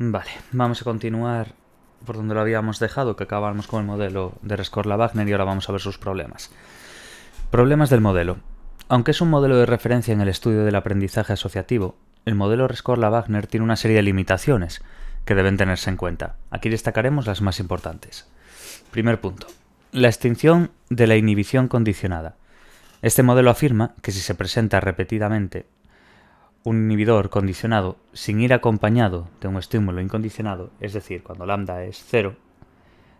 Vale, vamos a continuar por donde lo habíamos dejado, que acabamos con el modelo de Rescorla-Wagner y ahora vamos a ver sus problemas. Problemas del modelo. Aunque es un modelo de referencia en el estudio del aprendizaje asociativo, el modelo Rescorla-Wagner tiene una serie de limitaciones que deben tenerse en cuenta. Aquí destacaremos las más importantes. Primer punto. La extinción de la inhibición condicionada. Este modelo afirma que si se presenta repetidamente un inhibidor condicionado sin ir acompañado de un estímulo incondicionado, es decir, cuando lambda es 0,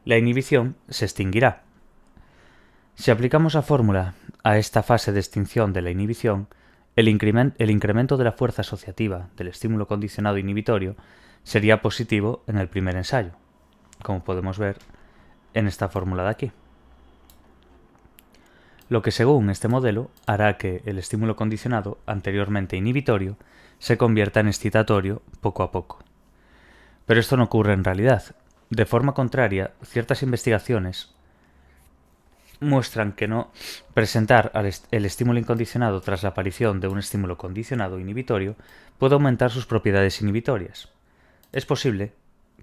la inhibición se extinguirá. Si aplicamos la fórmula a esta fase de extinción de la inhibición, el incremento de la fuerza asociativa del estímulo condicionado inhibitorio sería positivo en el primer ensayo, como podemos ver en esta fórmula de aquí. Lo que según este modelo hará que el estímulo condicionado anteriormente inhibitorio se convierta en excitatorio poco a poco. Pero esto no ocurre en realidad. De forma contraria, ciertas investigaciones muestran que no presentar el estímulo incondicionado tras la aparición de un estímulo condicionado inhibitorio puede aumentar sus propiedades inhibitorias. Es posible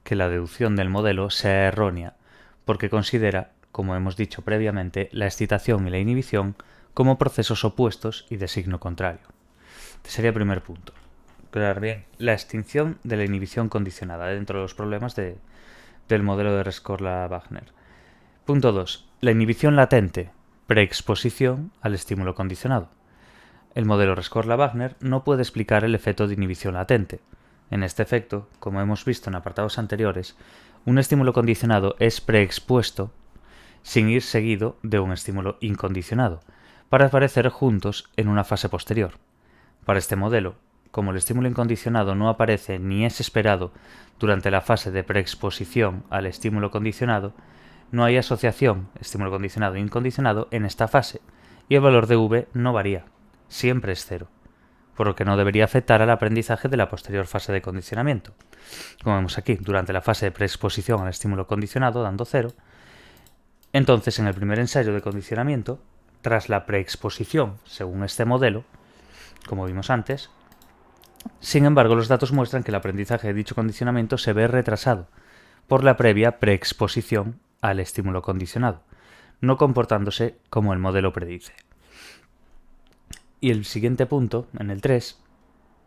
que la deducción del modelo sea errónea, porque considera, como hemos dicho previamente, la excitación y la inhibición como procesos opuestos y de signo contrario. Este sería el primer punto. Aclarar bien la extinción de la inhibición condicionada dentro de los problemas del modelo de Rescorla-Wagner. Punto 2. La inhibición latente, preexposición al estímulo condicionado. El modelo Rescorla-Wagner no puede explicar el efecto de inhibición latente. En este efecto, como hemos visto en apartados anteriores, un estímulo condicionado es preexpuesto sin ir seguido de un estímulo incondicionado, para aparecer juntos en una fase posterior. Para este modelo, como el estímulo incondicionado no aparece ni es esperado durante la fase de preexposición al estímulo condicionado, no hay asociación estímulo condicionado e incondicionado en esta fase, y el valor de V no varía, siempre es 0, por lo que no debería afectar al aprendizaje de la posterior fase de condicionamiento. Como vemos aquí, durante la fase de preexposición al estímulo condicionado, dando 0, entonces en el primer ensayo de condicionamiento, tras la preexposición, según este modelo, como vimos antes, sin embargo los datos muestran que el aprendizaje de dicho condicionamiento se ve retrasado por la previa preexposición al estímulo condicionado, no comportándose como el modelo predice. Y el siguiente punto, en el 3,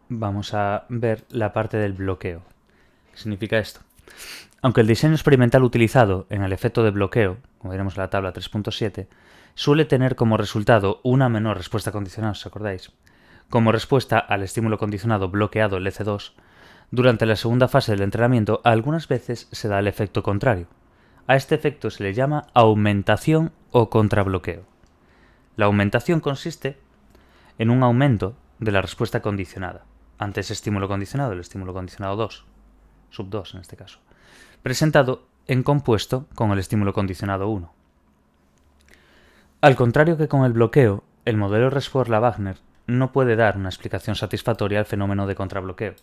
vamos a ver la parte del bloqueo. ¿Qué significa esto? Aunque el diseño experimental utilizado en el efecto de bloqueo, como veremos en la tabla 3.7, suele tener como resultado una menor respuesta condicionada, ¿os acordáis? Como respuesta al estímulo condicionado bloqueado, el EC2, durante la segunda fase del entrenamiento algunas veces se da el efecto contrario. A este efecto se le llama aumentación o contrabloqueo. La aumentación consiste en un aumento de la respuesta condicionada ante ese estímulo condicionado, el estímulo condicionado 2, sub 2 en este caso, presentado en compuesto con el estímulo condicionado 1. Al contrario que con el bloqueo, el modelo Rescorla-Wagner no puede dar una explicación satisfactoria al fenómeno de contrabloqueo.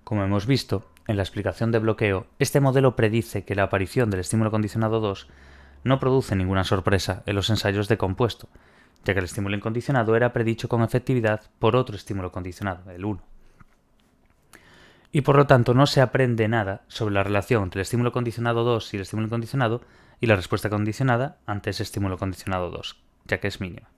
Como hemos visto, en la explicación de bloqueo, este modelo predice que la aparición del estímulo condicionado 2 no produce ninguna sorpresa en los ensayos de compuesto, ya que el estímulo incondicionado era predicho con efectividad por otro estímulo condicionado, el 1. Y por lo tanto no se aprende nada sobre la relación entre el estímulo condicionado 2 y el estímulo incondicionado y la respuesta condicionada ante ese estímulo condicionado 2, ya que es mínima.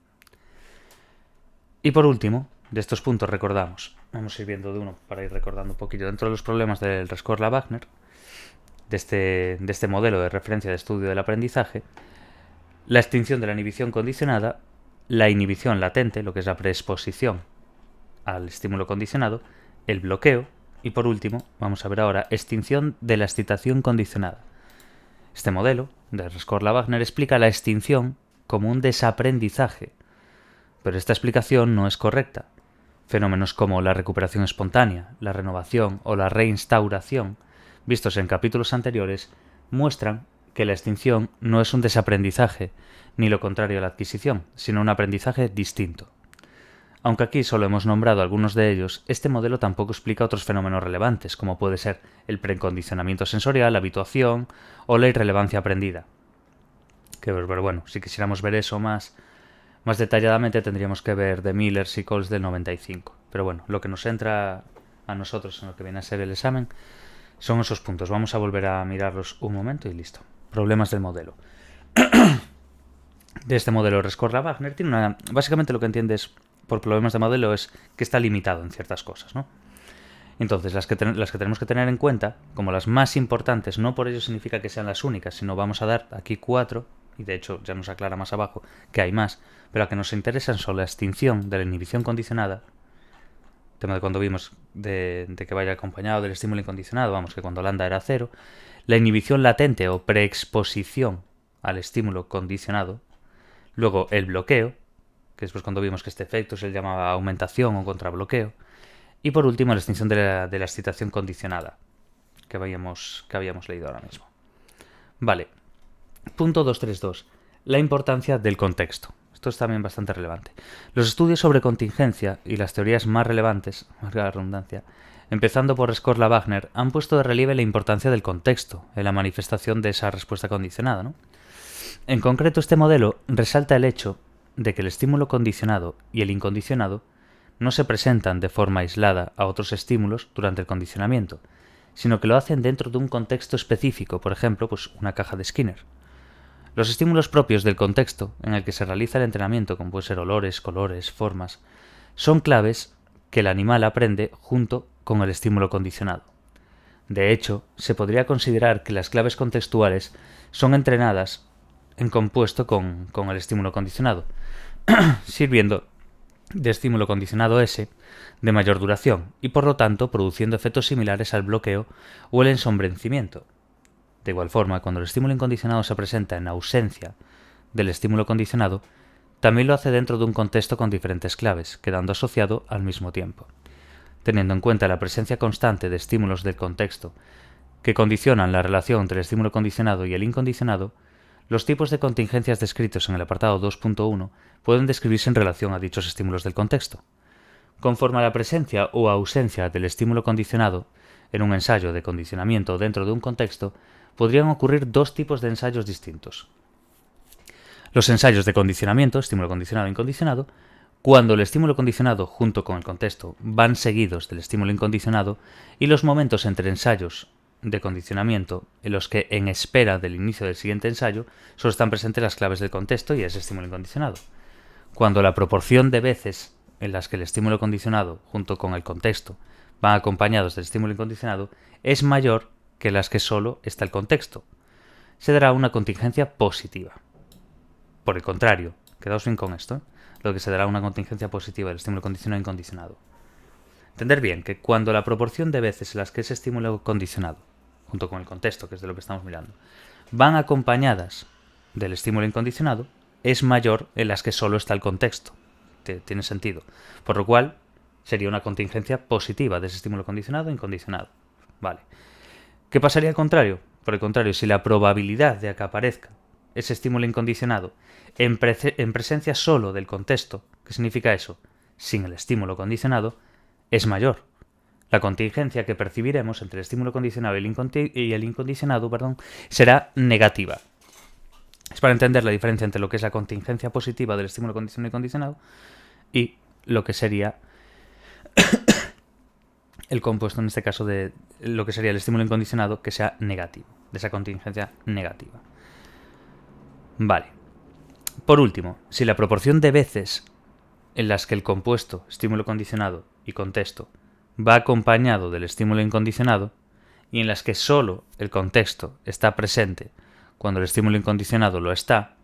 Y por último, de estos puntos recordamos, vamos a ir viendo de uno para ir recordando un poquillo, dentro de los problemas del Rescorla-Wagner, de este modelo de referencia de estudio del aprendizaje, la extinción de la inhibición condicionada, la inhibición latente, lo que es la preexposición al estímulo condicionado, el bloqueo y por último, vamos a ver ahora, extinción de la excitación condicionada. Este modelo de Rescorla-Wagner explica la extinción como un desaprendizaje, pero esta explicación no es correcta. Fenómenos como la recuperación espontánea, la renovación o la reinstauración, vistos en capítulos anteriores, muestran que la extinción no es un desaprendizaje, ni lo contrario a la adquisición, sino un aprendizaje distinto. Aunque aquí solo hemos nombrado algunos de ellos, este modelo tampoco explica otros fenómenos relevantes, como puede ser el precondicionamiento sensorial, la habituación o la irrelevancia aprendida. Pero bueno, si quisiéramos ver eso más detalladamente tendríamos que ver de Miller y Coles del 95. Pero bueno, lo que nos entra a nosotros en lo que viene a ser el examen Son esos puntos. Vamos a volver a mirarlos un momento y listo. Problemas del modelo. De este modelo Rescorla-Wagner tiene básicamente lo que entiendes por problemas de modelo es que está limitado en ciertas cosas, ¿no? Entonces, las que tenemos que tener en cuenta, como las más importantes, no por ello significa que sean las únicas, sino vamos a dar aquí 4, y de hecho ya nos aclara más abajo que hay más, pero las que nos interesan son la extinción de la inhibición condicionada, tema de cuando vimos de que vaya acompañado del estímulo incondicionado, vamos, que cuando lambda era 0, la inhibición latente o preexposición al estímulo condicionado, luego el bloqueo, que después cuando vimos que este efecto se le llamaba aumentación o contrabloqueo, y por último la extinción de la excitación condicionada, que habíamos leído ahora mismo. Vale, punto 232. La importancia del contexto. Esto es también bastante relevante. Los estudios sobre contingencia y las teorías más relevantes, marca la redundancia, empezando por Rescorla-Wagner, han puesto de relieve la importancia del contexto en la manifestación de esa respuesta condicionada, ¿no? En concreto, este modelo resalta el hecho de que el estímulo condicionado y el incondicionado no se presentan de forma aislada a otros estímulos durante el condicionamiento, sino que lo hacen dentro de un contexto específico, por ejemplo, pues una caja de Skinner. Los estímulos propios del contexto en el que se realiza el entrenamiento, como pueden ser olores, colores, formas, son claves que el animal aprende junto con el estímulo condicionado. De hecho, se podría considerar que las claves contextuales son entrenadas en compuesto con el estímulo condicionado, sirviendo de estímulo condicionado S de mayor duración y por lo tanto produciendo efectos similares al bloqueo o el ensombrecimiento. De igual forma, cuando el estímulo incondicionado se presenta en ausencia del estímulo condicionado, también lo hace dentro de un contexto con diferentes claves, quedando asociado al mismo tiempo. Teniendo en cuenta la presencia constante de estímulos del contexto que condicionan la relación entre el estímulo condicionado y el incondicionado, los tipos de contingencias descritos en el apartado 2.1 pueden describirse en relación a dichos estímulos del contexto. Conforme a la presencia o ausencia del estímulo condicionado en un ensayo de condicionamiento dentro de un contexto, podrían ocurrir dos tipos de ensayos distintos. Los ensayos de condicionamiento, estímulo condicionado e incondicionado, cuando el estímulo condicionado junto con el contexto van seguidos del estímulo incondicionado, y los momentos entre ensayos de condicionamiento en los que, en espera del inicio del siguiente ensayo, solo están presentes las claves del contexto y ese estímulo incondicionado. Cuando la proporción de veces en las que el estímulo condicionado junto con el contexto van acompañados del estímulo incondicionado es mayor que las que solo está el contexto, se dará una contingencia positiva. Por el contrario, quedaos bien con esto, lo que se dará una contingencia positiva del estímulo condicionado e incondicionado. Entender bien que cuando la proporción de veces en las que ese estímulo condicionado, junto con el contexto, que es de lo que estamos mirando, van acompañadas del estímulo incondicionado, es mayor en las que solo está el contexto. Tiene sentido. Por lo cual, sería una contingencia positiva de ese estímulo condicionado e incondicionado. Vale. ¿Qué pasaría al contrario? Por el contrario, si la probabilidad de que aparezca ese estímulo incondicionado en presencia solo del contexto, ¿qué significa eso? Sin el estímulo condicionado, es mayor. La contingencia que percibiremos entre el estímulo condicionado y el incondicionado, será negativa. Es para entender la diferencia entre lo que es la contingencia positiva del estímulo condicionado y condicionado y lo que sería el compuesto, en este caso, de lo que sería el estímulo incondicionado, que sea negativo, de esa contingencia negativa. Vale. Por último, si la proporción de veces en las que el compuesto, estímulo condicionado y contexto va acompañado del estímulo incondicionado y en las que solo el contexto está presente cuando el estímulo incondicionado lo está,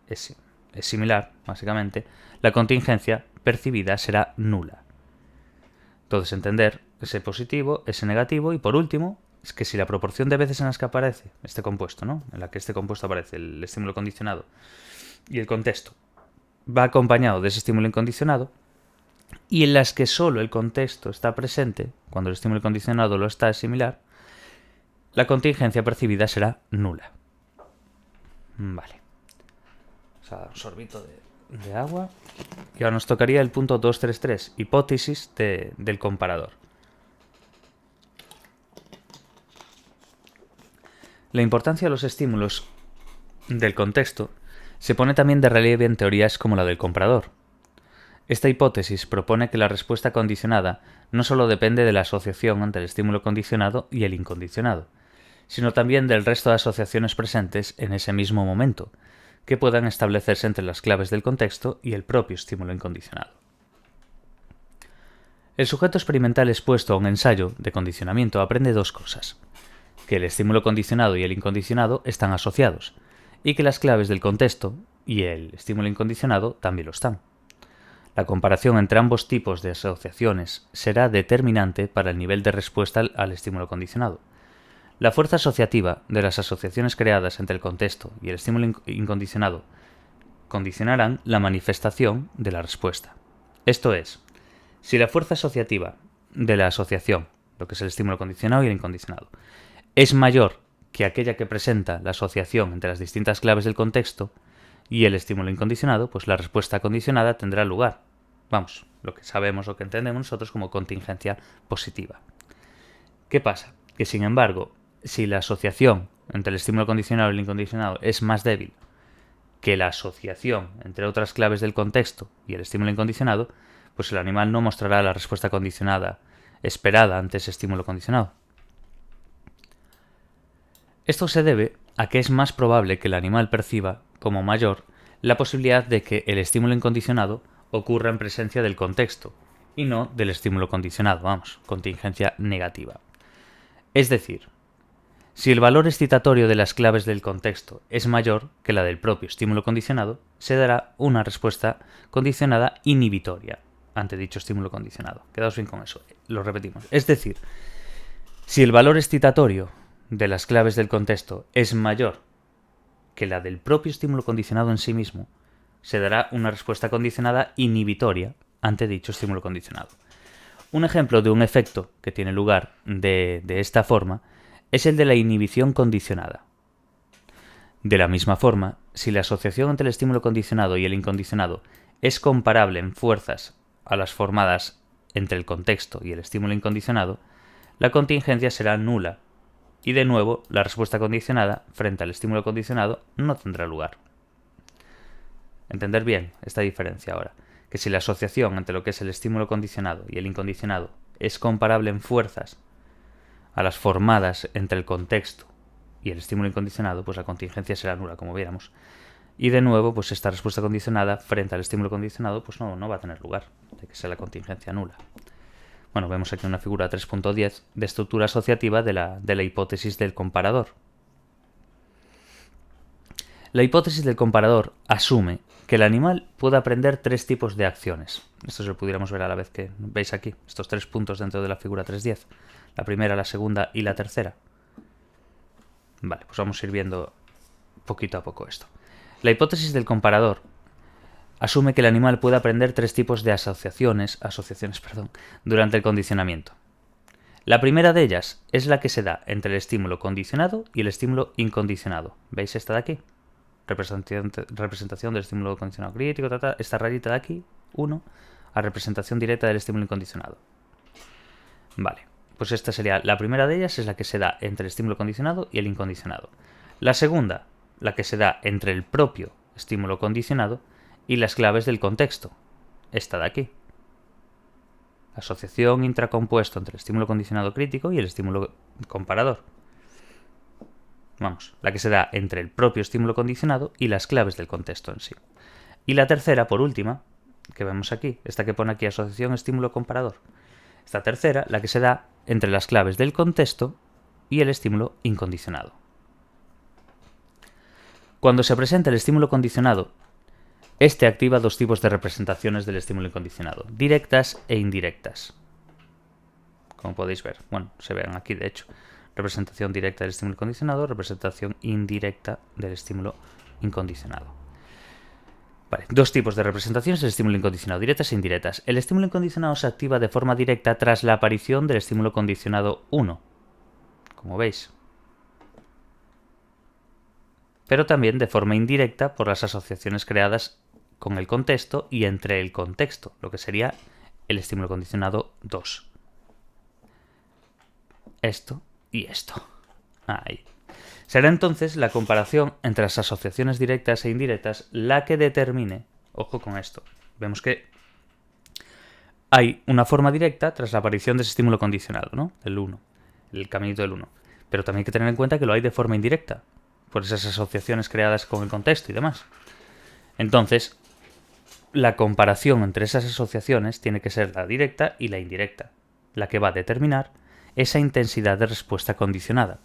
es similar, básicamente, la contingencia percibida será nula. Entonces, entender ese positivo, ese negativo, y por último, es que si la proporción de veces en las que aparece este compuesto, ¿no? En la que este compuesto aparece, el estímulo condicionado y el contexto, va acompañado de ese estímulo incondicionado, y en las que solo el contexto está presente, cuando el estímulo incondicionado lo está, es similar, la contingencia percibida será nula. Vale. O sea, un sorbito de agua. Y ahora nos tocaría el punto 233, hipótesis del comparador. La importancia de los estímulos del contexto se pone también de relieve en teorías como la del comparador. Esta hipótesis propone que la respuesta condicionada no solo depende de la asociación entre el estímulo condicionado y el incondicionado, sino también del resto de asociaciones presentes en ese mismo momento, que puedan establecerse entre las claves del contexto y el propio estímulo incondicionado. El sujeto experimental expuesto a un ensayo de condicionamiento aprende dos cosas: que el estímulo condicionado y el incondicionado están asociados, y que las claves del contexto y el estímulo incondicionado también lo están. La comparación entre ambos tipos de asociaciones será determinante para el nivel de respuesta al estímulo condicionado. La fuerza asociativa de las asociaciones creadas entre el contexto y el estímulo incondicionado condicionarán la manifestación de la respuesta. Esto es, si la fuerza asociativa de la asociación, lo que es el estímulo condicionado y el incondicionado, es mayor que aquella que presenta la asociación entre las distintas claves del contexto y el estímulo incondicionado, pues la respuesta condicionada tendrá lugar. Vamos, lo que sabemos o que entendemos nosotros como contingencia positiva. ¿Qué pasa? Que sin embargo, si la asociación entre el estímulo condicionado y el incondicionado es más débil que la asociación entre otras claves del contexto y el estímulo incondicionado, pues el animal no mostrará la respuesta condicionada esperada ante ese estímulo condicionado. Esto se debe a que es más probable que el animal perciba como mayor la posibilidad de que el estímulo incondicionado ocurra en presencia del contexto y no del estímulo condicionado, vamos, contingencia negativa. Es decir, si el valor excitatorio de las claves del contexto es mayor que la del propio estímulo condicionado, se dará una respuesta condicionada inhibitoria ante dicho estímulo condicionado. Quedaos bien con eso, lo repetimos. Es decir, si el valor excitatorio de las claves del contexto es mayor que la del propio estímulo condicionado en sí mismo, se dará una respuesta condicionada inhibitoria ante dicho estímulo condicionado. Un ejemplo de un efecto que tiene lugar de esta forma es el de la inhibición condicionada. De la misma forma, si la asociación entre el estímulo condicionado y el incondicionado es comparable en fuerzas a las formadas entre el contexto y el estímulo incondicionado, la contingencia será nula y de nuevo la respuesta condicionada frente al estímulo condicionado no tendrá lugar. Entender bien esta diferencia ahora, que si la asociación entre lo que es el estímulo condicionado y el incondicionado es comparable en fuerzas a las formadas entre el contexto y el estímulo incondicionado, pues la contingencia será nula, como viéramos. Y de nuevo, pues esta respuesta condicionada frente al estímulo condicionado pues no va a tener lugar, de que sea la contingencia nula. Bueno, vemos aquí una figura 3.10 de estructura asociativa de la hipótesis del comparador. La hipótesis del comparador asume que el animal puede aprender tres tipos de acciones. Esto lo pudiéramos ver a la vez que veis aquí, estos 3 puntos dentro de la figura 3.10. La primera, la segunda y la tercera. Vale, pues vamos a ir viendo poquito a poco esto. La hipótesis del comparador asume que el animal puede aprender tres tipos de asociaciones, durante el condicionamiento. La primera de ellas es la que se da entre el estímulo condicionado y el estímulo incondicionado. ¿Veis esta de aquí? Representación del estímulo condicionado crítico, esta rayita de aquí, 1, a representación directa del estímulo incondicionado. Vale, pues esta sería la primera de ellas, es la que se da entre el estímulo condicionado y el incondicionado. La segunda, la que se da entre el propio estímulo condicionado y las claves del contexto, esta de aquí. Asociación intracompuesto entre el estímulo condicionado crítico y el estímulo comparador. Vamos, la que se da entre el propio estímulo condicionado y las claves del contexto en sí. Y la tercera, por última, que vemos aquí, esta que pone aquí asociación estímulo comparador. Esta tercera, la que se da entre las claves del contexto y el estímulo incondicionado. Cuando se presenta el estímulo condicionado, este activa dos tipos de representaciones del estímulo incondicionado, directas e indirectas. Como podéis ver, bueno, se ven aquí de hecho. Representación directa del estímulo condicionado, representación indirecta del estímulo incondicionado. Vale, dos tipos de representaciones del estímulo incondicionado, directas e indirectas. El estímulo incondicionado se activa de forma directa tras la aparición del estímulo condicionado 1, como veis. Pero también de forma indirecta por las asociaciones creadas con el contexto y entre el contexto, lo que sería el estímulo condicionado 2. Esto y esto. Ahí. Será entonces la comparación entre las asociaciones directas e indirectas la que determine, ojo con esto, vemos que hay una forma directa tras la aparición de ese estímulo condicionado, ¿no? El 1, el caminito del 1. Pero también hay que tener en cuenta que lo hay de forma indirecta, por esas asociaciones creadas con el contexto y demás. Entonces, la comparación entre esas asociaciones tiene que ser la directa y la indirecta, la que va a determinar esa intensidad de respuesta condicionada,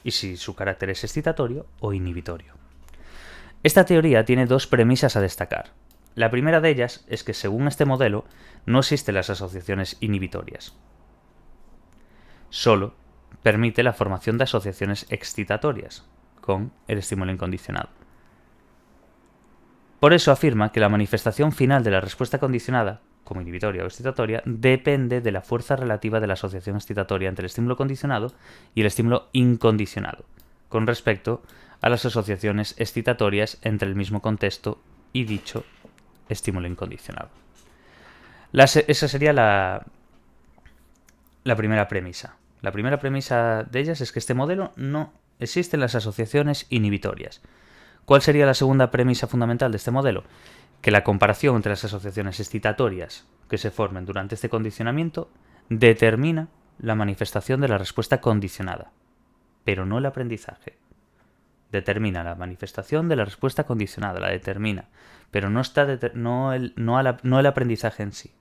y si su carácter es excitatorio o inhibitorio. Esta teoría tiene dos premisas a destacar. La primera de ellas es que, según este modelo, no existen las asociaciones inhibitorias. Solo permite la formación de asociaciones excitatorias con el estímulo incondicionado. Por eso afirma que la manifestación final de la respuesta condicionada, como inhibitoria o excitatoria, depende de la fuerza relativa de la asociación excitatoria entre el estímulo condicionado y el estímulo incondicionado, con respecto a las asociaciones excitatorias entre el mismo contexto y dicho estímulo incondicionado. Esa sería la primera premisa. La primera premisa de ellas es que este modelo no existen las asociaciones inhibitorias. ¿Cuál sería la segunda premisa fundamental de este modelo? Que la comparación entre las asociaciones excitatorias que se formen durante este condicionamiento determina la manifestación de la respuesta condicionada, pero no el aprendizaje. Determina la manifestación de la respuesta condicionada, la determina, pero no el aprendizaje en sí.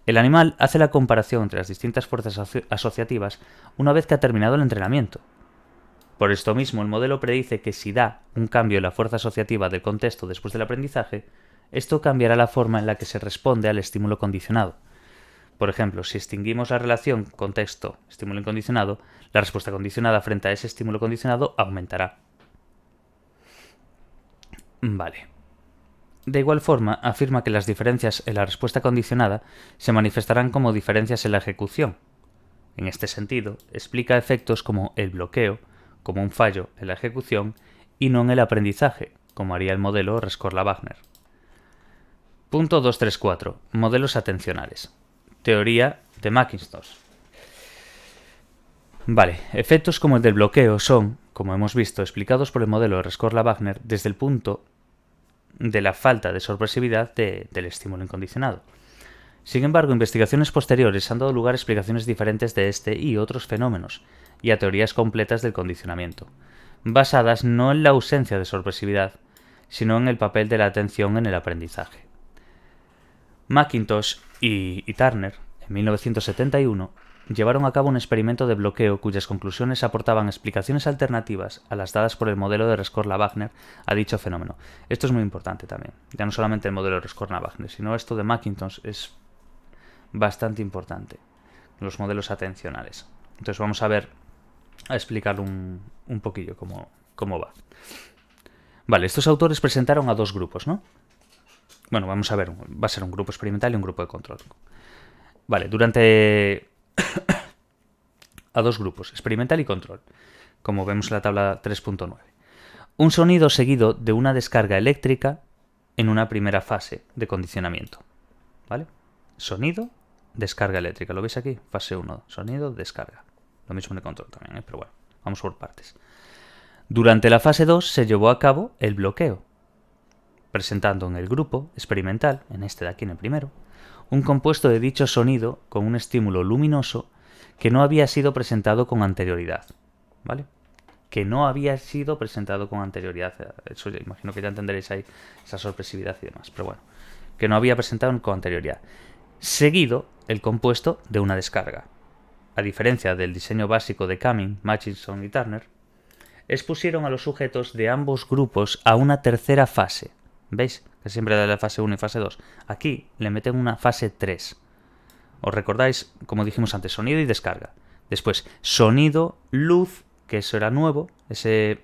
El animal hace la comparación entre las distintas fuerzas asociativas una vez que ha terminado el entrenamiento. Por esto mismo, el modelo predice que si da un cambio en la fuerza asociativa del contexto después del aprendizaje, esto cambiará la forma en la que se responde al estímulo condicionado. Por ejemplo, si extinguimos la relación contexto-estímulo incondicionado, la respuesta condicionada frente a ese estímulo condicionado aumentará. Vale. De igual forma, afirma que las diferencias en la respuesta condicionada se manifestarán como diferencias en la ejecución. En este sentido, explica efectos como el bloqueo, como un fallo en la ejecución y no en el aprendizaje, como haría el modelo Rescorla-Wagner. Punto 234. Modelos atencionales. Teoría de Mackintosh. Vale, efectos como el del bloqueo son, como hemos visto, explicados por el modelo Rescorla-Wagner desde el punto de la falta de sorpresividad del estímulo incondicionado. Sin embargo, investigaciones posteriores han dado lugar a explicaciones diferentes de este y otros fenómenos, y a teorías completas del condicionamiento, basadas no en la ausencia de sorpresividad, sino en el papel de la atención en el aprendizaje. Mackintosh y Turner, en 1971, llevaron a cabo un experimento de bloqueo cuyas conclusiones aportaban explicaciones alternativas a las dadas por el modelo de Rescorla-Wagner a dicho fenómeno. Esto es muy importante también, ya no solamente el modelo de Rescorla-Wagner, sino esto de Mackintosh es bastante importante, los modelos atencionales. Entonces vamos a explicar un poquillo cómo va. Vale, estos autores presentaron a dos grupos, ¿no? Bueno, vamos a ver, va a ser un grupo experimental y un grupo de control. Vale, a dos grupos, experimental y control, como vemos en la tabla 3.9. Un sonido seguido de una descarga eléctrica en una primera fase de condicionamiento. ¿Vale? Sonido, descarga eléctrica. ¿Lo veis aquí? Fase 1, sonido, descarga. Lo mismo en el control también, pero bueno, vamos por partes. Durante la fase 2 se llevó a cabo el bloqueo, presentando en el grupo experimental, en este de aquí, en el primero, un compuesto de dicho sonido con un estímulo luminoso que no había sido presentado con anterioridad. ¿Vale? Que no había sido presentado con anterioridad. Eso imagino que ya entenderéis ahí esa sorpresividad y demás. Pero bueno, que no había presentado con anterioridad. Seguido el compuesto de una descarga. A diferencia del diseño básico de Cumming, Murchison y Turner, expusieron a los sujetos de ambos grupos a una tercera fase. ¿Veis? Que siempre da la fase 1 y fase 2. Aquí le meten una fase 3. ¿Os recordáis? Como dijimos antes, sonido y descarga. Después, sonido, luz, que eso era nuevo, ese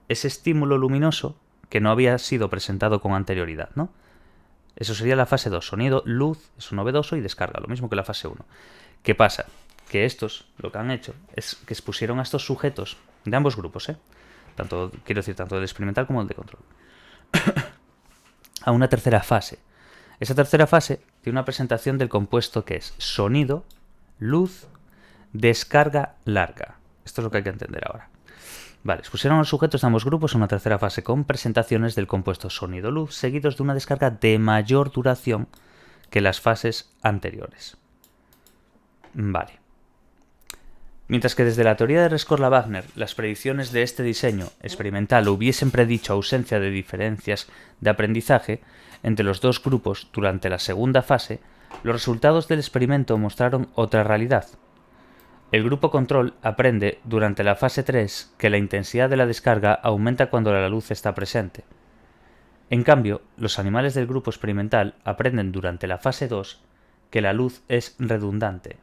estímulo luminoso que no había sido presentado con anterioridad, ¿no? Eso sería la fase 2. Sonido, luz, eso novedoso y descarga, lo mismo que la fase 1. ¿Qué pasa? Que estos, lo que han hecho, es que expusieron a estos sujetos de ambos grupos, tanto del experimental como del de control, a una tercera fase. Esa tercera fase tiene una presentación del compuesto que es sonido, luz, descarga larga. Esto es lo que hay que entender ahora. Vale, expusieron a los sujetos de ambos grupos a una tercera fase con presentaciones del compuesto sonido-luz seguidos de una descarga de mayor duración que las fases anteriores. Vale. Mientras que desde la teoría de Rescorla-Wagner las predicciones de este diseño experimental hubiesen predicho ausencia de diferencias de aprendizaje entre los dos grupos durante la segunda fase, los resultados del experimento mostraron otra realidad. El grupo control aprende durante la fase 3 que la intensidad de la descarga aumenta cuando la luz está presente. En cambio, los animales del grupo experimental aprenden durante la fase 2 que la luz es redundante,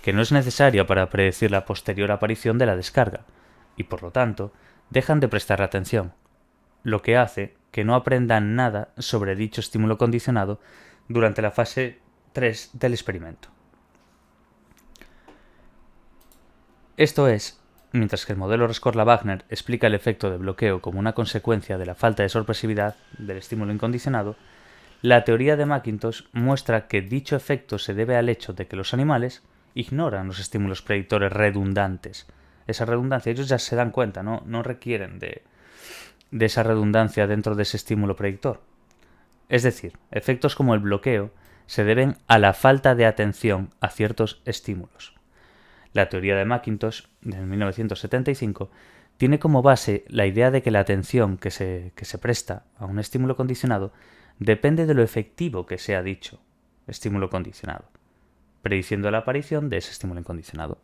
que no es necesaria para predecir la posterior aparición de la descarga, y por lo tanto, dejan de prestar atención, lo que hace que no aprendan nada sobre dicho estímulo condicionado durante la fase 3 del experimento. Esto es, mientras que el modelo Rescorla-Wagner explica el efecto de bloqueo como una consecuencia de la falta de sorpresividad del estímulo incondicionado, la teoría de McIntosh muestra que dicho efecto se debe al hecho de que los animales ignoran los estímulos predictores redundantes. Esa redundancia, ellos ya se dan cuenta, no requieren de esa redundancia dentro de ese estímulo predictor. Es decir, efectos como el bloqueo se deben a la falta de atención a ciertos estímulos. La teoría de McIntosh, de 1975, tiene como base la idea de que la atención que se presta a un estímulo condicionado depende de lo efectivo que sea dicho estímulo condicionado, prediciendo la aparición de ese estímulo incondicionado.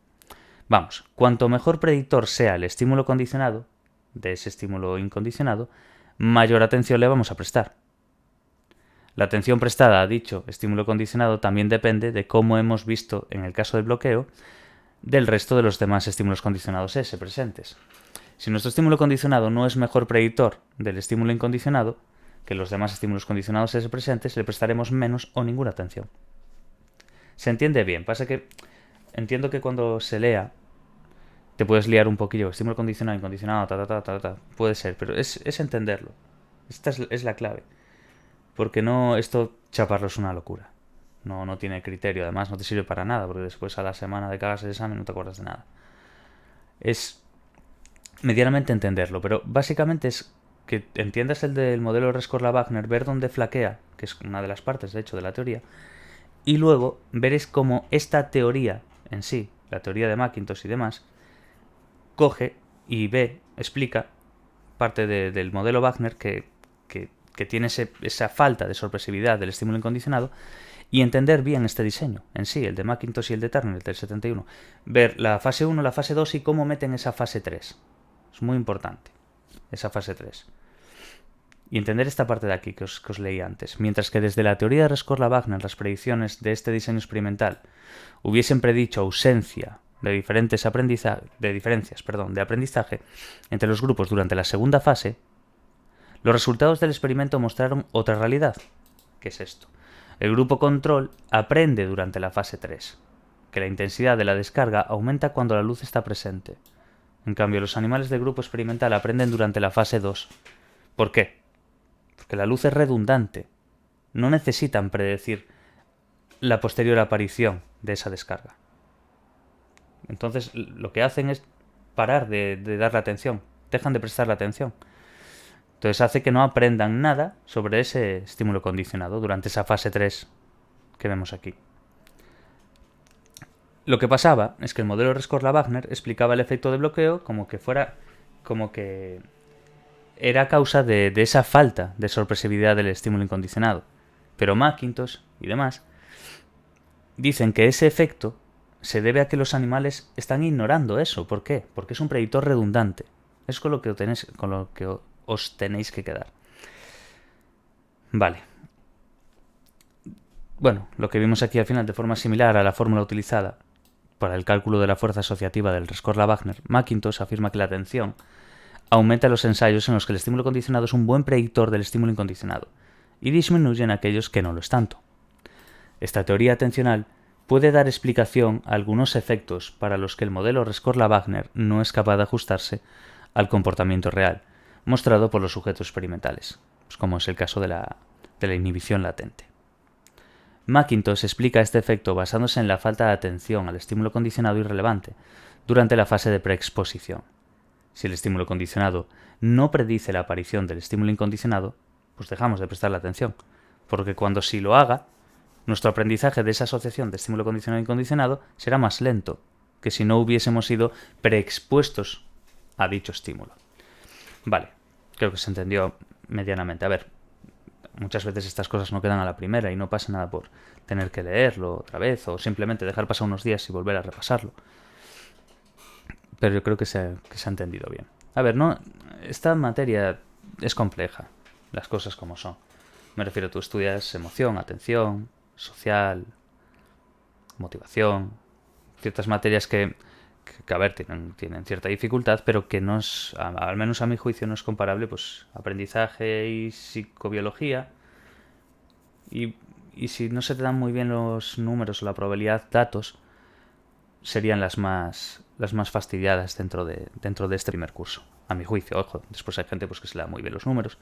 Vamos, cuanto mejor predictor sea el estímulo condicionado, de ese estímulo incondicionado, mayor atención le vamos a prestar. La atención prestada a dicho estímulo condicionado también depende de cómo hemos visto, en el caso del bloqueo, del resto de los demás estímulos condicionados S presentes. Si nuestro estímulo condicionado no es mejor predictor del estímulo incondicionado que los demás estímulos condicionados S presentes, le prestaremos menos o ninguna atención. ¿Se entiende bien? Pasa que entiendo que cuando se lea te puedes liar un poquillo. Estímulo condicionado, incondicionado, puede ser, pero es entenderlo. Esta es la clave. Porque esto chaparlo es una locura. No tiene criterio, además no te sirve para nada, porque después a la semana de que hagas el examen no te acuerdas de nada. Es medianamente entenderlo, pero básicamente es que entiendas el del modelo Rescorla-Wagner, ver dónde flaquea, que es una de las partes, de hecho, de la teoría, y luego veréis cómo esta teoría en sí, la teoría de McIntosh y demás, coge y explica parte del modelo Wagner que tiene esa falta de sorpresividad del estímulo incondicionado, y entender bien este diseño en sí, el de McIntosh y el de Turner, el del 71. Ver la fase 1, la fase 2 y cómo meten esa fase 3. Es muy importante, esa fase 3. Y entender esta parte de aquí que os leí antes. Mientras que desde la teoría de Rescorla-Wagner las predicciones de este diseño experimental hubiesen predicho ausencia de diferencias de aprendizaje entre los grupos durante la segunda fase, los resultados del experimento mostraron otra realidad. ¿Qué es esto? El grupo control aprende durante la fase 3, que la intensidad de la descarga aumenta cuando la luz está presente. En cambio, los animales del grupo experimental aprenden durante la fase 2. ¿Por qué? Porque la luz es redundante. No necesitan predecir la posterior aparición de esa descarga. Entonces, lo que hacen es parar de darle atención. Dejan de prestarle atención. Entonces hace que no aprendan nada sobre ese estímulo condicionado durante esa fase 3 que vemos aquí. Lo que pasaba es que el modelo Rescorla-Wagner explicaba el efecto de bloqueo como que era causa de esa falta de sorpresividad del estímulo incondicionado. Pero McIntosh y demás dicen que ese efecto se debe a que los animales están ignorando eso. ¿Por qué? Porque es un predictor redundante. Es con lo que os tenéis que quedar. Vale. Bueno, lo que vimos aquí al final de forma similar a la fórmula utilizada para el cálculo de la fuerza asociativa del Rescorla-Wagner, McIntosh afirma que la atención aumenta en los ensayos en los que el estímulo condicionado es un buen predictor del estímulo incondicionado y disminuye en aquellos que no lo es tanto. Esta teoría atencional puede dar explicación a algunos efectos para los que el modelo Rescorla-Wagner no es capaz de ajustarse al comportamiento real, mostrado por los sujetos experimentales, pues como es el caso de la inhibición latente. McIntosh explica este efecto basándose en la falta de atención al estímulo condicionado irrelevante durante la fase de preexposición. Si el estímulo condicionado no predice la aparición del estímulo incondicionado, pues dejamos de prestarle atención, porque cuando sí lo haga, nuestro aprendizaje de esa asociación de estímulo condicionado e incondicionado será más lento que si no hubiésemos sido preexpuestos a dicho estímulo. Vale, creo que se entendió medianamente. A ver, muchas veces estas cosas no quedan a la primera y no pasa nada por tener que leerlo otra vez o simplemente dejar pasar unos días y volver a repasarlo. Pero yo creo que se ha entendido bien. A ver, no, esta materia es compleja, las cosas como son. Me refiero, tú estudias emoción, atención, social, motivación, ciertas materias que a ver, tienen cierta dificultad, pero que no es, al menos a mi juicio, no es comparable, pues, aprendizaje y psicobiología. Y si no se te dan muy bien los números o la probabilidad, datos, serían las más fastidiadas dentro de este primer curso. A mi juicio, ojo, después hay gente pues que se le da muy bien los números.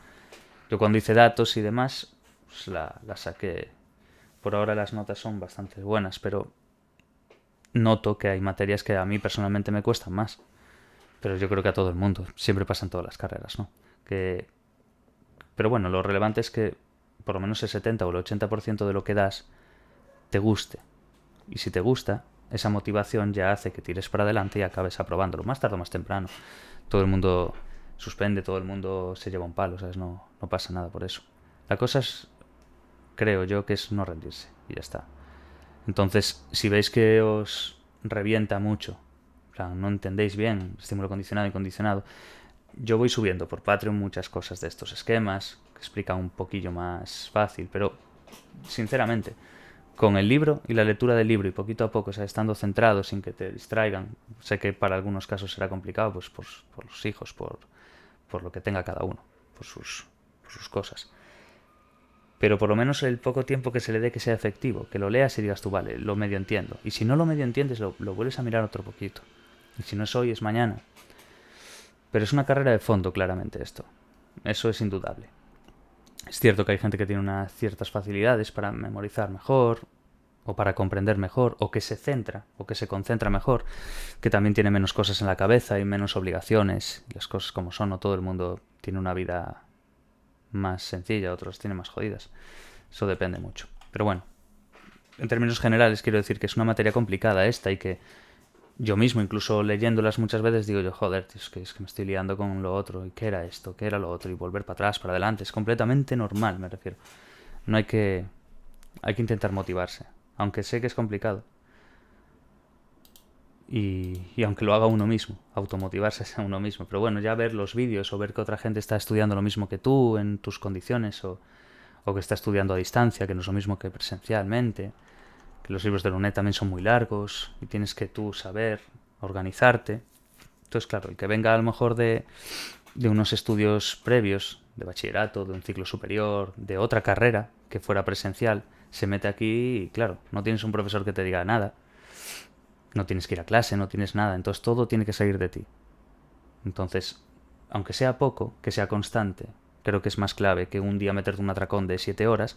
Yo cuando hice datos y demás, pues la saqué. Por ahora las notas son bastante buenas, pero noto que hay materias que a mí personalmente me cuestan más. Pero yo creo que a todo el mundo. Siempre pasa en todas las carreras, ¿no? Pero bueno, lo relevante es que por lo menos el 70 o el 80% de lo que das te guste. Y si te gusta, esa motivación ya hace que tires para adelante y acabes aprobándolo. Más tarde o más temprano. Todo el mundo suspende, todo el mundo se lleva un palo, ¿sabes? No pasa nada por eso. La cosa es, creo yo, que es no rendirse. Y ya está. Entonces, si veis que os revienta mucho, en plan, no entendéis bien estímulo condicionado y condicionado, yo voy subiendo por Patreon muchas cosas de estos esquemas, que explican un poquillo más fácil, pero sinceramente, con el libro y la lectura del libro y poquito a poco, o sea, estando centrado sin que te distraigan, sé que para algunos casos será complicado, pues por los hijos, por lo que tenga cada uno, por sus cosas. Pero por lo menos el poco tiempo que se le dé que sea efectivo, que lo leas y digas tú, vale, lo medio entiendo. Y si no lo medio entiendes, lo vuelves a mirar otro poquito. Y si no es hoy, es mañana. Pero es una carrera de fondo, claramente, esto. Eso es indudable. Es cierto que hay gente que tiene unas ciertas facilidades para memorizar mejor, o para comprender mejor, o que se centra, o que se concentra mejor, que también tiene menos cosas en la cabeza y menos obligaciones, y las cosas como son, no todo el mundo tiene una vida más sencilla, otros tienen más jodidas. Eso depende mucho. Pero bueno, en términos generales quiero decir que es una materia complicada esta y que yo mismo, incluso leyéndolas muchas veces, digo yo, joder, tío, es que me estoy liando con lo otro. ¿Y qué era esto? ¿Qué era lo otro? Y volver para atrás, para adelante. Es completamente normal, me refiero. No hay que... Hay que intentar motivarse. Aunque sé que es complicado. Y aunque lo haga uno mismo, automotivarse a uno mismo. Pero bueno, ya ver los vídeos o ver que otra gente está estudiando lo mismo que tú en tus condiciones o que está estudiando a distancia, que no es lo mismo que presencialmente, que los libros de la UNED también son muy largos y tienes que tú saber organizarte. Entonces, claro, el que venga a lo mejor de unos estudios previos, de bachillerato, de un ciclo superior, de otra carrera que fuera presencial, se mete aquí y, claro, no tienes un profesor que te diga nada. No tienes que ir a clase, no tienes nada, entonces todo tiene que salir de ti. Entonces, aunque sea poco, que sea constante, creo que es más clave que un día meterte un atracón de 7 horas.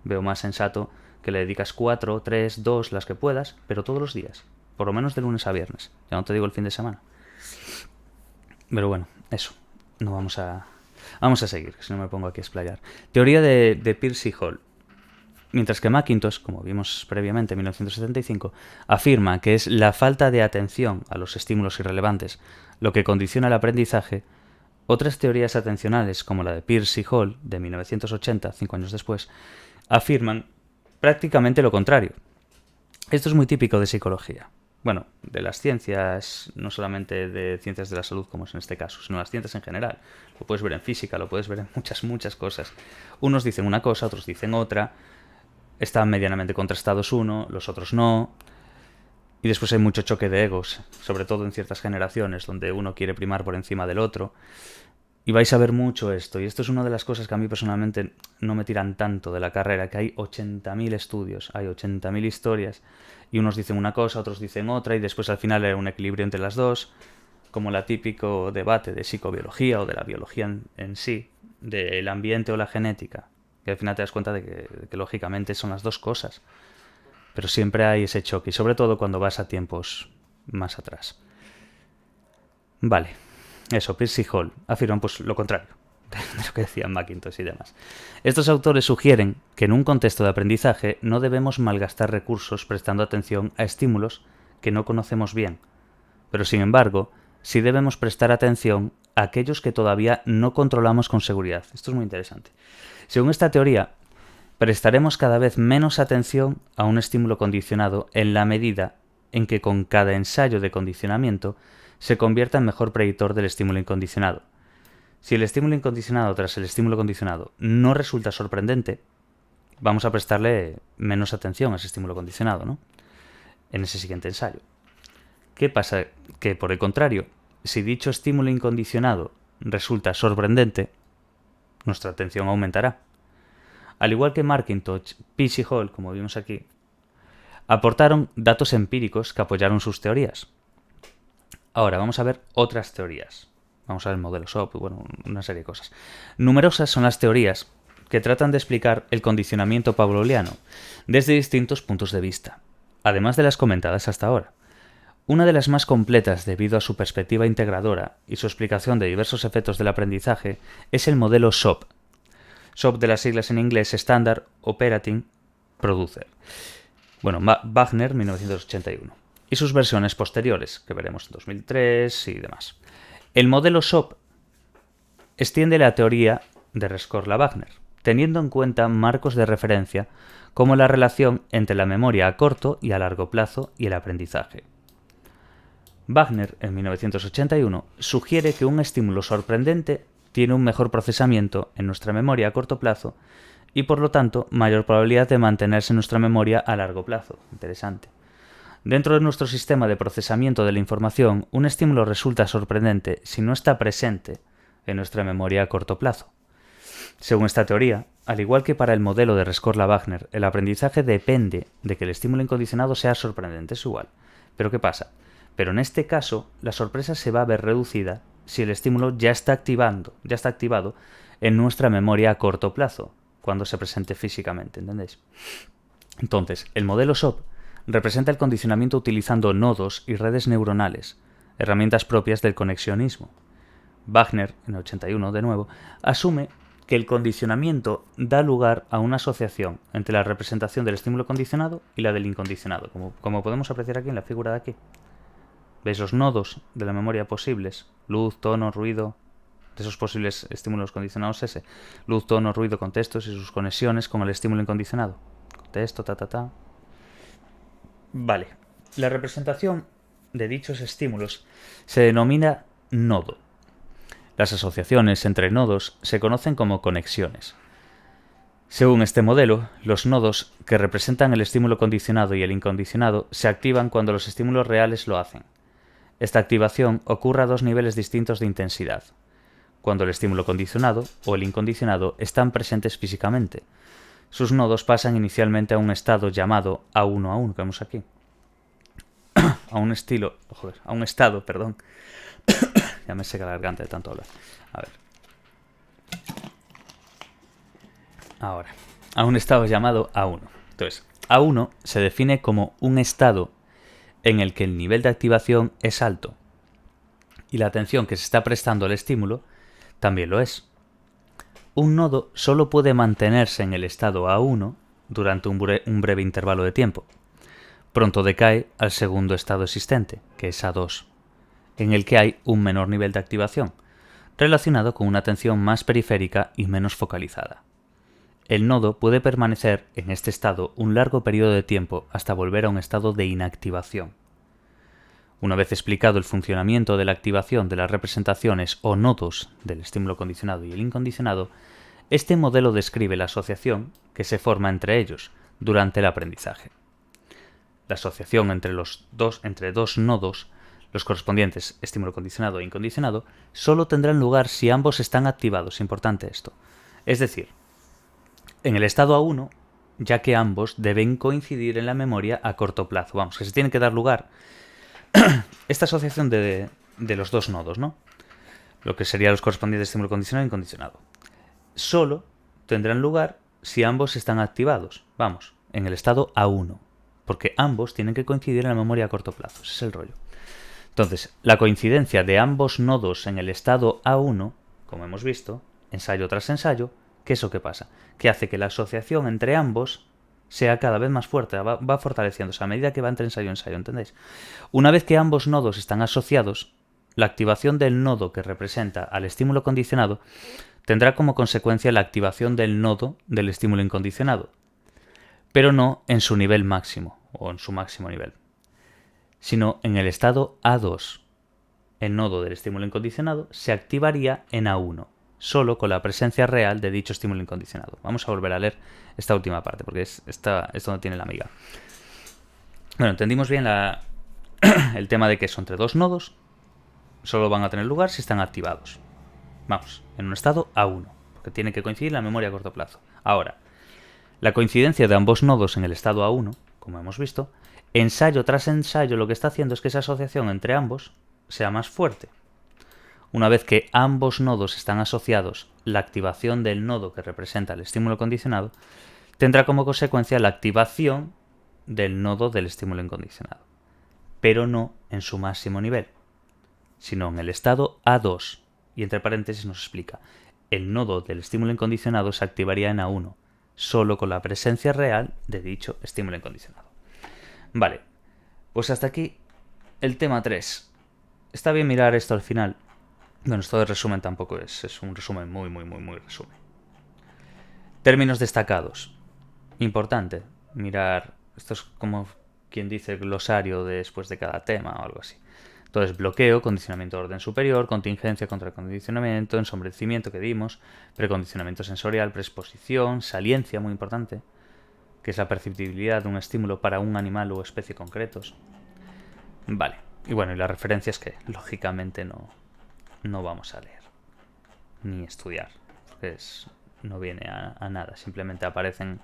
Veo más sensato que le dedicas 4, 3, 2, las que puedas, pero todos los días, por lo menos de lunes a viernes. Ya no te digo el fin de semana. Pero bueno, eso. No vamos a seguir, que si no me pongo aquí a explayar. Teoría de Peirce y Hall. Mientras que Mackintosh, como vimos previamente en 1975, afirma que es la falta de atención a los estímulos irrelevantes lo que condiciona el aprendizaje, otras teorías atencionales, como la de Peirce y Hall, de 1980, 5 años después, afirman prácticamente lo contrario. Esto es muy típico de psicología. Bueno, de las ciencias, no solamente de ciencias de la salud como es en este caso, sino las ciencias en general. Lo puedes ver en física, lo puedes ver en muchas cosas. Unos dicen una cosa, otros dicen otra. Están medianamente contrastados uno, los otros no. Y después hay mucho choque de egos, sobre todo en ciertas generaciones, donde uno quiere primar por encima del otro. Y vais a ver mucho esto. Y esto es una de las cosas que a mí personalmente no me tiran tanto de la carrera, que hay 80.000 estudios, hay 80.000 historias. Y unos dicen una cosa, otros dicen otra, y después al final hay un equilibrio entre las dos, como el típico debate de psicobiología o de la biología en sí, del ambiente o la genética. Que al final te das cuenta de que lógicamente son las dos cosas. Pero siempre hay ese choque, y sobre todo cuando vas a tiempos más atrás. Vale, eso, Peirce y Hall afirman pues lo contrario. de lo que decían Macintosh y demás. Estos autores sugieren que en un contexto de aprendizaje no debemos malgastar recursos prestando atención a estímulos que no conocemos bien, pero sin embargo, sí debemos prestar atención a aquellos que todavía no controlamos con seguridad. Esto es muy interesante. Según esta teoría, prestaremos cada vez menos atención a un estímulo condicionado en la medida en que con cada ensayo de condicionamiento se convierta en mejor predictor del estímulo incondicionado. Si el estímulo incondicionado tras el estímulo condicionado no resulta sorprendente, vamos a prestarle menos atención a ese estímulo condicionado, ¿no? En ese siguiente ensayo. ¿Qué pasa? Que por el contrario, si dicho estímulo incondicionado resulta sorprendente, nuestra atención aumentará. Al igual que Macintosh, Pease y Hall, como vimos aquí, aportaron datos empíricos que apoyaron sus teorías. Ahora vamos a ver otras teorías. Vamos a ver el modelo SOP, bueno, una serie de cosas. Numerosas son las teorías que tratan de explicar el condicionamiento pavloviano desde distintos puntos de vista, además de las comentadas hasta ahora. Una de las más completas debido a su perspectiva integradora y su explicación de diversos efectos del aprendizaje es el modelo SOP. SOP de las siglas en inglés Standard Operating Producer. Bueno, Wagner, 1981. Y sus versiones posteriores, que veremos en 2003 y demás. El modelo SOP extiende la teoría de Rescorla-Wagner, teniendo en cuenta marcos de referencia como la relación entre la memoria a corto y a largo plazo y el aprendizaje. Wagner, en 1981, sugiere que un estímulo sorprendente tiene un mejor procesamiento en nuestra memoria a corto plazo y, por lo tanto, mayor probabilidad de mantenerse en nuestra memoria a largo plazo. Interesante. Dentro de nuestro sistema de procesamiento de la información, un estímulo resulta sorprendente si no está presente en nuestra memoria a corto plazo. Según esta teoría, al igual que para el modelo de Rescorla-Wagner, el aprendizaje depende de que el estímulo incondicionado sea sorprendente, es igual. Pero ¿qué pasa? Pero en este caso, la sorpresa se va a ver reducida si el estímulo ya está activado en nuestra memoria a corto plazo, cuando se presente físicamente, ¿entendéis? Entonces, el modelo SOP representa el condicionamiento utilizando nodos y redes neuronales, herramientas propias del conexionismo. Wagner, en el 81 de nuevo, asume que el condicionamiento da lugar a una asociación entre la representación del estímulo condicionado y la del incondicionado, como podemos apreciar aquí en la figura de aquí. ¿Veis los nodos de la memoria posibles? Luz, tono, ruido, de esos posibles estímulos condicionados ese. Luz, tono, ruido, contextos y sus conexiones con el estímulo incondicionado. Contexto, Vale. La representación de dichos estímulos se denomina nodo. Las asociaciones entre nodos se conocen como conexiones. Según este modelo, los nodos que representan el estímulo condicionado y el incondicionado se activan cuando los estímulos reales lo hacen. Esta activación ocurre a dos niveles distintos de intensidad, cuando el estímulo condicionado o el incondicionado están presentes físicamente. Sus nodos pasan inicialmente a un estado llamado A1A1, que vemos aquí. a un estado, ya me seca la garganta de tanto hablar. A ver. Ahora, a un estado llamado A1. Entonces, A1 se define como un estado en el que el nivel de activación es alto y la atención que se está prestando al estímulo también lo es. Un nodo solo puede mantenerse en el estado A1 durante un breve intervalo de tiempo. Pronto decae al segundo estado existente, que es A2, en el que hay un menor nivel de activación, relacionado con una atención más periférica y menos focalizada. El nodo puede permanecer en este estado un largo periodo de tiempo hasta volver a un estado de inactivación. Una vez explicado el funcionamiento de la activación de las representaciones o nodos del estímulo condicionado y el incondicionado, este modelo describe la asociación que se forma entre ellos durante el aprendizaje. La asociación entre dos nodos, los correspondientes estímulo condicionado e incondicionado, solo tendrán lugar si ambos están activados. Importante esto. Es decir, en el estado A1, ya que ambos deben coincidir en la memoria a corto plazo. Vamos, que se tiene que dar lugar esta asociación de los dos nodos, ¿no? Lo que serían los correspondientes estímulo condicionado e incondicionado. Solo tendrán lugar si ambos están activados. Vamos, en el estado A1. Porque ambos tienen que coincidir en la memoria a corto plazo. Ese es el rollo. Entonces, la coincidencia de ambos nodos en el estado A1, como hemos visto, ensayo tras ensayo, ¿qué es lo que pasa? Que hace que la asociación entre ambos sea cada vez más fuerte, va fortaleciéndose a medida que va entre ensayo y ensayo, ¿entendéis? Una vez que ambos nodos están asociados, la activación del nodo que representa al estímulo condicionado tendrá como consecuencia la activación del nodo del estímulo incondicionado, pero no en su nivel máximo o en su máximo nivel, sino en el estado A2. El nodo del estímulo incondicionado se activaría en A1, solo con la presencia real de dicho estímulo incondicionado. Vamos a volver a leer esta última parte, porque es donde tiene la amiga. Bueno, entendimos bien el tema de que son entre dos nodos, solo van a tener lugar si están activados. Vamos, en un estado A1, porque tiene que coincidir la memoria a corto plazo. Ahora, la coincidencia de ambos nodos en el estado A1, como hemos visto, ensayo tras ensayo lo que está haciendo es que esa asociación entre ambos sea más fuerte. Una vez que ambos nodos están asociados, la activación del nodo que representa el estímulo condicionado tendrá como consecuencia la activación del nodo del estímulo incondicionado, pero no en su máximo nivel, sino en el estado A2. Y entre paréntesis nos explica, el nodo del estímulo incondicionado se activaría en A1, solo con la presencia real de dicho estímulo incondicionado. Vale, pues hasta aquí el tema 3. Está bien mirar esto al final. Bueno, esto de resumen tampoco es un resumen muy resumen. Términos destacados. Importante mirar, esto es como quien dice glosario después de cada tema o algo así. Entonces, bloqueo, condicionamiento de orden superior, contingencia contra el condicionamiento, ensombrecimiento que dimos, precondicionamiento sensorial, preexposición, saliencia, muy importante, que es la perceptibilidad de un estímulo para un animal o especie concretos. Vale, y bueno, y las referencias que lógicamente no vamos a leer ni estudiar, porque no viene a nada, simplemente aparecen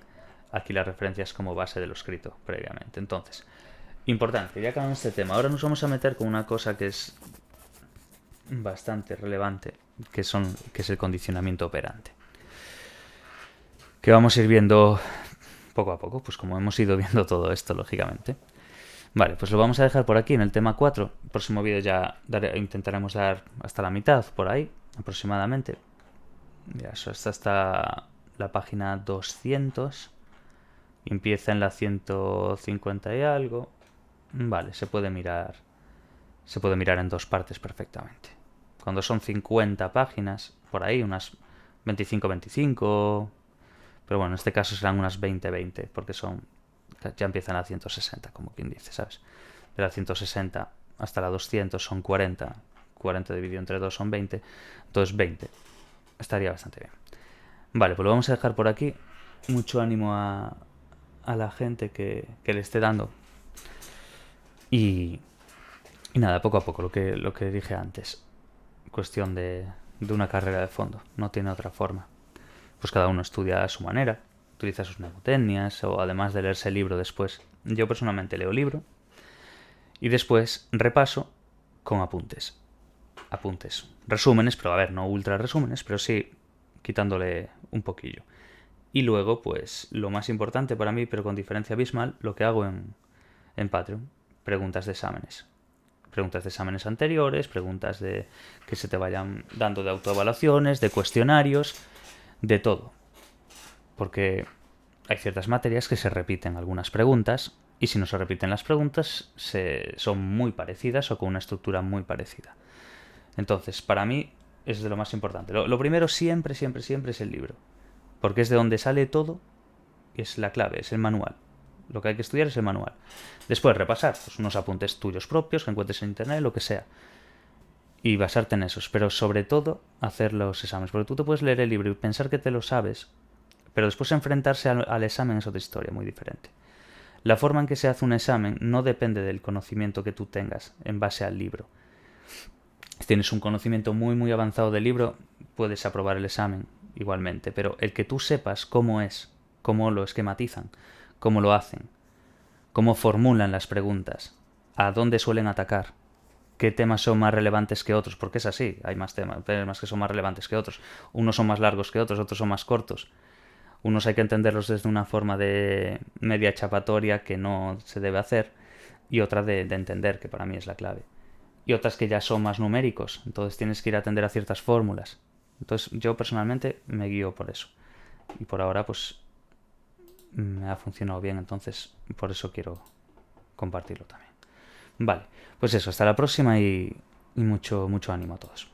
aquí las referencias como base de lo escrito previamente. Entonces, importante, ya acabamos este tema. Ahora nos vamos a meter con una cosa que es bastante relevante, que es el condicionamiento operante. Que vamos a ir viendo poco a poco, pues como hemos ido viendo todo esto, lógicamente. Vale, pues lo vamos a dejar por aquí en el tema 4. El próximo vídeo ya intentaremos dar hasta la mitad, por ahí, aproximadamente. Mira, eso está hasta la página 200. Empieza en la 150 y algo. Vale, se puede mirar en dos partes perfectamente. Cuando son 50 páginas, por ahí, unas 25-25. Pero bueno, en este caso serán unas 20-20, porque ya empiezan a 160, como quien dice, ¿sabes? De la 160 hasta la 200 son 40. 40 dividido entre 2 son 20. Entonces 20. Estaría bastante bien. Vale, pues lo vamos a dejar por aquí. Mucho ánimo a la gente que le esté dando. Y nada, poco a poco, lo que dije antes. Cuestión de una carrera de fondo. No tiene otra forma. Pues cada uno estudia a su manera, utiliza sus mnemotecnias, o además de leerse el libro después. Yo personalmente leo libro y después repaso con apuntes. Resúmenes, pero a ver, no ultra resúmenes, pero sí quitándole un poquillo. Y luego, pues, lo más importante para mí, pero con diferencia abismal, lo que hago en Patreon. Preguntas de exámenes. Preguntas de exámenes anteriores, preguntas de que se te vayan dando de autoevaluaciones, de cuestionarios, de todo. Porque hay ciertas materias que se repiten algunas preguntas, y si no se repiten las preguntas, son muy parecidas o con una estructura muy parecida. Entonces, para mí, es de lo más importante. Lo primero siempre es el libro. Porque es de donde sale todo, y es la clave, es el manual. Lo que hay que estudiar es el manual. Después repasar, pues unos apuntes tuyos propios que encuentres en internet, lo que sea. Y basarte en esos. Pero sobre todo, hacer los exámenes. Porque tú te puedes leer el libro y pensar que te lo sabes, pero después enfrentarse al examen es otra historia muy diferente. La forma en que se hace un examen no depende del conocimiento que tú tengas en base al libro. Si tienes un conocimiento muy avanzado del libro, puedes aprobar el examen igualmente, pero el que tú sepas cómo es, cómo lo esquematizan, cómo lo hacen, cómo formulan las preguntas, a dónde suelen atacar, qué temas son más relevantes que otros, porque es así, hay más temas que son más relevantes que otros, unos son más largos que otros son más cortos. Unos hay que entenderlos desde una forma de media chapatoria que no se debe hacer, y otra de entender, que para mí es la clave. Y otras que ya son más numéricos, entonces tienes que ir a atender a ciertas fórmulas. Entonces yo personalmente me guío por eso. Y por ahora pues me ha funcionado bien, entonces por eso quiero compartirlo también. Vale, pues eso, hasta la próxima y mucho ánimo a todos.